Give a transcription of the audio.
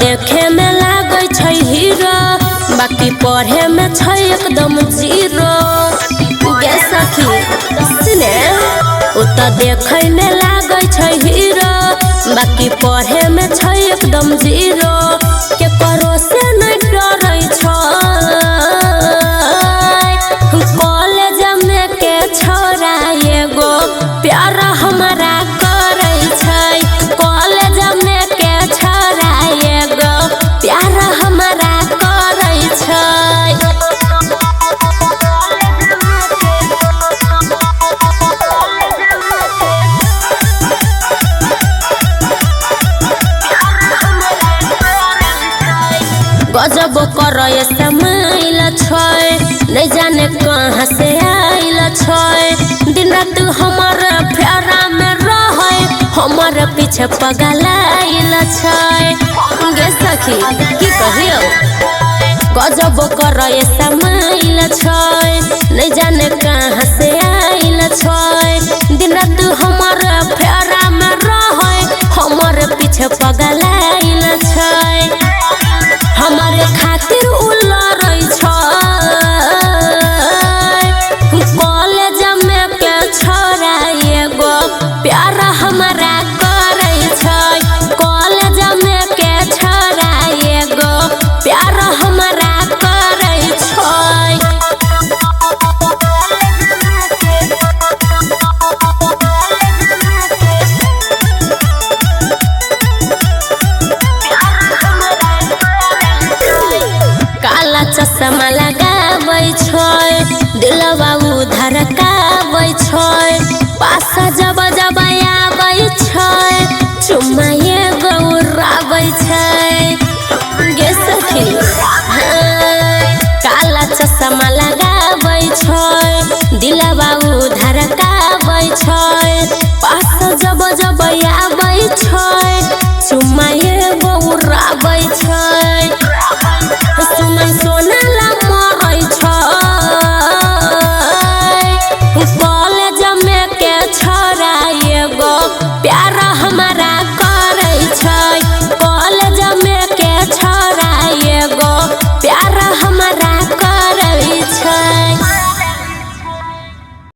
देखे में लागे छै हीरो, बाकी पढ़े में छै एकदम जीरो। गे सखी सुने, उ त देखे में लागे छै हीरो, बाकी पढ़े में छै एकदम जीरो। के करो से नहीं डरै छै, कॉलेज में के छोरा एगो प्यार हमरा करे छै। कॉलेज में के छोरा एगो प्यार हमरा करे छै। गजब करे समाइल छै, नहीं जाने कहाँ से आइल छै। दिन रात हमार फेरा में रहे, हमार पीछे पगलाइल छै। गे सखी की कहियो, गजब करे समाइल छै, नहीं जाने कहाँ से आइल छै। दिन रात हमार फेरा में रहे, हमार पीछे पगलाइल छै। हमारे खातिर उलरै छै, कॉलेज में के छोरा एगो प्यार हमरा करे छै। कॉलेज में के छोरा एगो प्यार हमरा करे छै। काला चश्मा लगाबै छै, दिलवा उधर काबै छै। पास जब